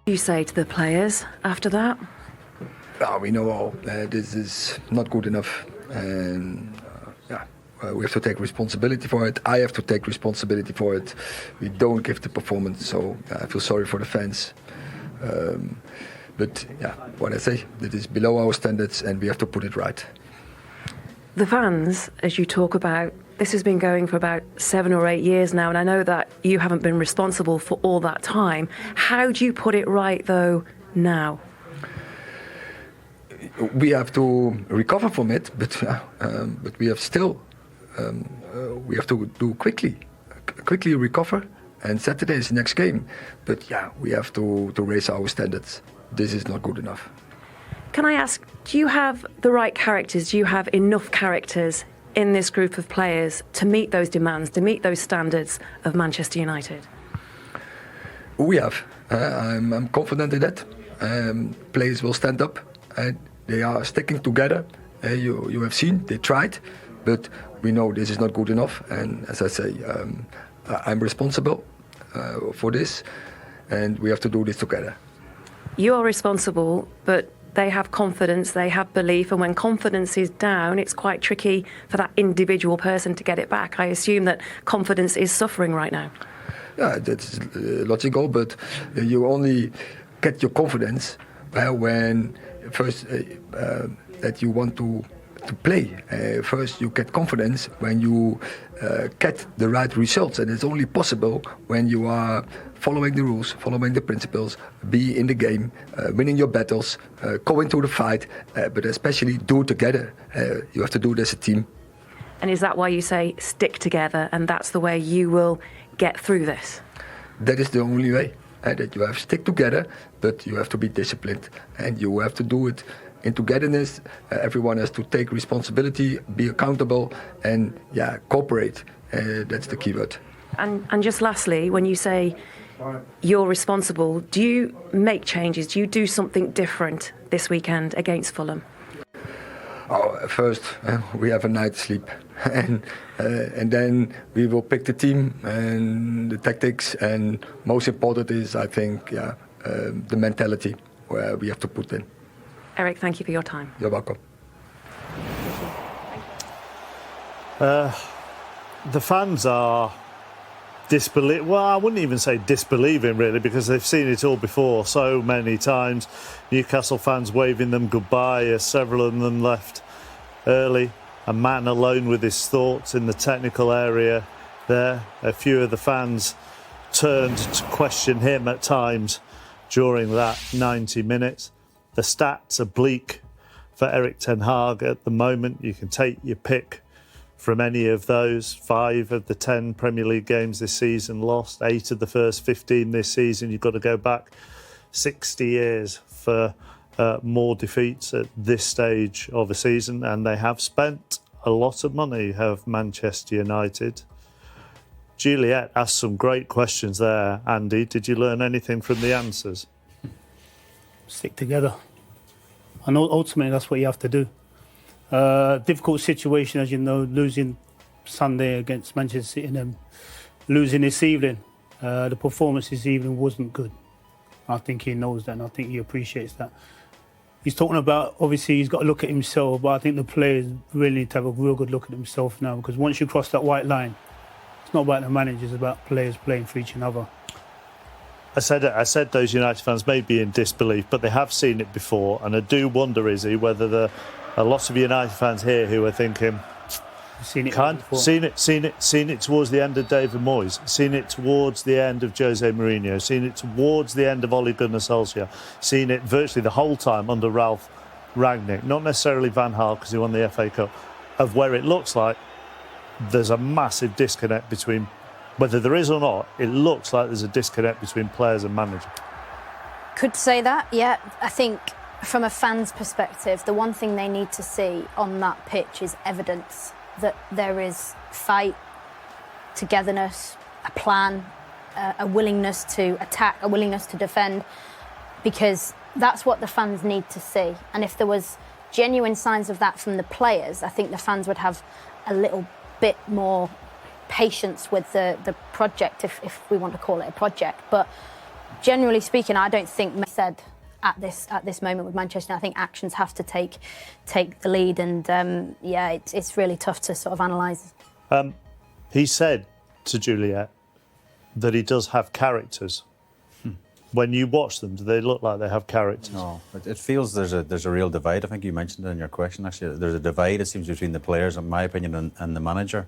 You say to the players after that? We know all this is not good enough, and we have to take responsibility for it. I have to take responsibility for it. We don't give the performance, so I feel sorry for the fans. But what I say, that is below our standards, and we have to put it right. The fans, as you talk about, this has been going for about 7 or 8 years now, and I know that you haven't been responsible for all that time. How do you put it right, though, now? We have to recover from it, but we have still we have to do quickly recover. And Saturday is the next game, but we have to raise our standards. This is not good enough. Can I ask, do you have the right characters? Do you have enough characters in this group of players to meet those demands, to meet those standards of Manchester United? We have. I'm confident in that. Players will stand up. They are sticking together. You have seen, they tried, but we know this is not good enough. And as I say, I'm responsible for this, and we have to do this together. You are responsible, but they have confidence, they have belief, and when confidence is down, it's quite tricky for that individual person to get it back. I assume that confidence is suffering right now. Yeah, that's logical, but you only get your confidence when first that you want to play. First, you get confidence when you get the right results, and it's only possible when you are following the rules, following the principles, be in the game, winning your battles, go into the fight, but especially do it together. You have to do it as a team. And is that why you say stick together, and that's the way you will get through this? That is the only way, that you have to stick together, but you have to be disciplined, and you have to do it in togetherness. Everyone has to take responsibility, be accountable, and cooperate. That's the key word. And just lastly, when you say you're responsible, do you make changes? Do you do something different this weekend against Fulham? First, we have a night's sleep, and then we will pick the team and the tactics, and most important is, I think, the mentality where we have to put in. Erik, thank you for your time. You're welcome. The fans are disbelieving. Well, I wouldn't even say disbelieving, really, because they've seen it all before so many times. Newcastle fans waving them goodbye as several of them left early. A man alone with his thoughts in the technical area there. A few of the fans turned to question him at times during that 90 minutes. The stats are bleak for Erik ten Hag at the moment. You can take your pick from any of those. 5 of the 10 Premier League games this season lost. 8 of the first 15 this season. You've got to go back 60 years for more defeats at this stage of a season. And they have spent a lot of money, have Manchester United. Juliet asked some great questions there. Andy, did you learn anything from the answers? Stick together. And ultimately, that's what you have to do. Difficult situation, as you know, losing Sunday against Manchester City and then losing this evening. The performance this evening wasn't good. I think he knows that, and I think he appreciates that. He's talking about, obviously, he's got to look at himself, but I think the players really need to have a real good look at themselves now, because once you cross that white line, it's not about the managers, it's about players playing for each other. I said those United fans may be in disbelief, but they have seen it before, and I do wonder, Izzy, whether there are lots of United fans here who are thinking, seen it towards the end of David Moyes, seen it towards the end of Jose Mourinho, seen it towards the end of Ole Gunnar Solskjaer, seen it virtually the whole time under Ralph Rangnick, not necessarily Van Gaal because he won the FA Cup, of where it looks like there's a massive disconnect between, whether there is or not, it looks like there's a disconnect between players and manager. Could say that, yeah. I think from a fan's perspective, the one thing they need to see on that pitch is evidence that there is fight, togetherness, a plan, a willingness to attack, a willingness to defend, because that's what the fans need to see. And if there was genuine signs of that from the players, I think the fans would have a little bit more patience with the project, if we want to call it a project. But generally speaking, I don't think said at this moment with Manchester. I think actions have to take the lead, and it's really tough to sort of analyse. He said to Juliet that he does have characters. When you watch them, do they look like they have characters? No, it feels there's a real divide. I think you mentioned it in your question, actually. There's a divide, it seems, between the players, in my opinion, and the manager.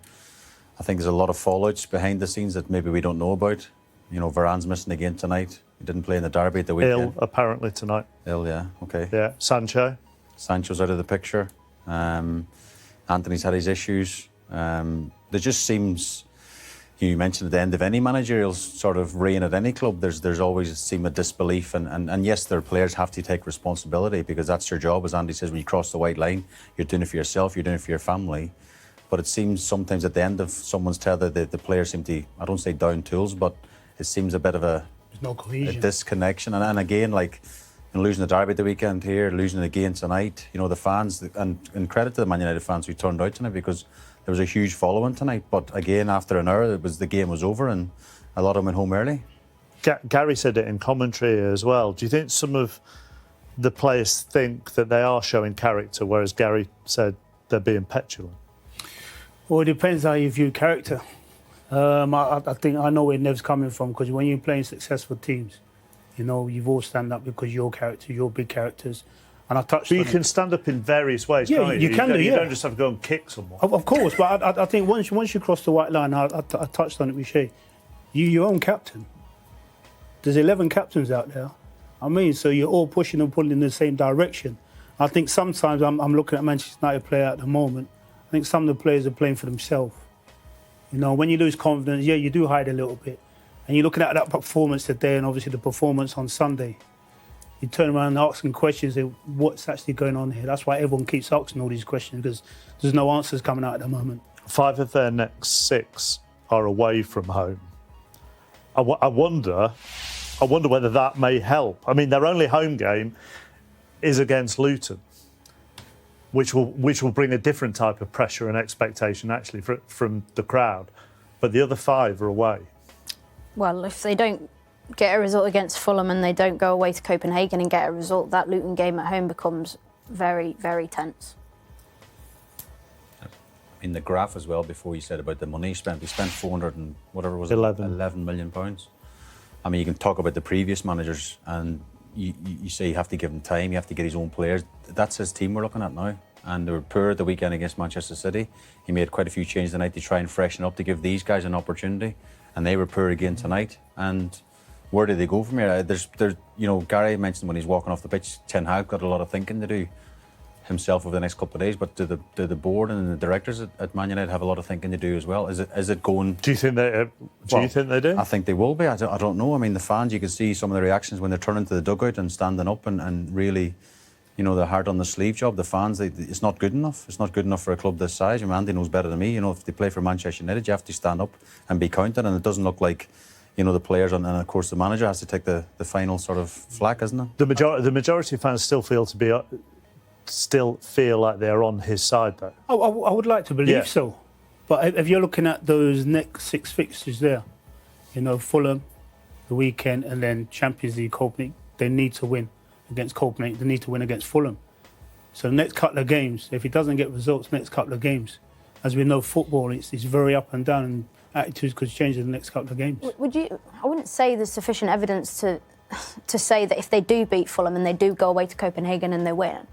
I think there's a lot of fallouts behind the scenes that maybe we don't know about. You know, Varane's missing again tonight. He didn't play in the derby at the weekend. Ill, apparently, tonight. Ill, yeah, OK. Yeah, Sancho's out of the picture. Anthony's had his issues. There just seems... You mentioned at the end of any managerial sort of reign at any club, there's always a seem of disbelief, and yes, their players have to take responsibility because that's your job. As Andy says, when you cross the white line, you're doing it for yourself, you're doing it for your family. But it seems sometimes at the end of someone's tether, the players seem to, I don't say down tools, but it seems a bit of a disconnection. And again, like losing the derby at the weekend here, losing it again tonight, you know, the fans, and credit to the Man United fans who turned out tonight because there was a huge following tonight, but again, after an hour, the game was over and a lot of them went home early. Gary said it in commentary as well. Do you think some of the players think that they are showing character, whereas Gary said they're being petulant? Well, it depends how you view character. I think I know where Nev's coming from, because when you're playing successful teams, you know, you've all stand up because you're character, you're big characters. And I touched. But you can stand up in various ways, yeah, can't you? You don't just have to go and kick someone. Of course, but I think once you cross the white line, I touched on it with Shay. You're your own captain. There's 11 captains out there. I mean, so you're all pushing and pulling in the same direction. I think sometimes I'm looking at Manchester United player at the moment. I think some of the players are playing for themselves. You know, when you lose confidence, yeah, you do hide a little bit. And you're looking at that performance today, and obviously the performance on Sunday. You turn around and asking questions, what's actually going on here? That's why everyone keeps asking all these questions, because there's no answers coming out at the moment. 5 of their next 6 are away from home. I wonder whether that may help. I mean, their only home game is against Luton, which will bring a different type of pressure and expectation, actually, from the crowd. But the other 5 are away. Well, if they don't get a result against Fulham and they don't go away to Copenhagen and get a result, that Luton game at home becomes very, very tense. In the graph as well, before you said about the money spent, we spent 400 and whatever was 11 million pounds. I mean, you can talk about the previous managers and you say you have to give him time, you have to get his own players. That's his team we're looking at now. And they were poor at the weekend against Manchester City. He made quite a few changes tonight to try and freshen up, to give these guys an opportunity. And they were poor again tonight. And where do they go from here? You know, Gary mentioned when he's walking off the pitch, Ten Hag got a lot of thinking to do himself over the next couple of days. But do the board and the directors at Man United have a lot of thinking to do as well? Is it going? Do you think they? Do you think they do? I think they will be. I don't know. I mean, the fans, you can see some of the reactions when they're turning to the dugout and standing up and really, you know, the heart on the sleeve job. The fans, it's not good enough. It's not good enough for a club this size. I mean, Andy knows better than me. You know, if they play for Manchester United, you have to stand up and be counted, and it doesn't look like, you know, the players and of course the manager has to take the final sort of flak, isn't it? The majority of fans still feel like they're on his side, though. I would like to believe so, but if you're looking at those next 6 fixtures there, you know, Fulham, the weekend, and then Champions League, Copenhagen, they need to win against Copenhagen. They need to win against Fulham. So the next couple of games, if he doesn't get results, next couple of games, as we know, football it's very up and down. And attitudes could change in the next couple of games. I wouldn't say there's sufficient evidence to say that if they do beat Fulham and they do go away to Copenhagen and they win,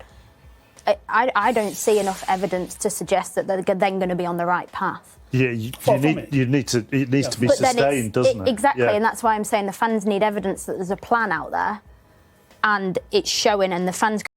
I don't see enough evidence to suggest that they're then going to be on the right path. Yeah, it needs to be sustained, doesn't it? Exactly, and that's why I'm saying the fans need evidence that there's a plan out there, and it's showing, and the fans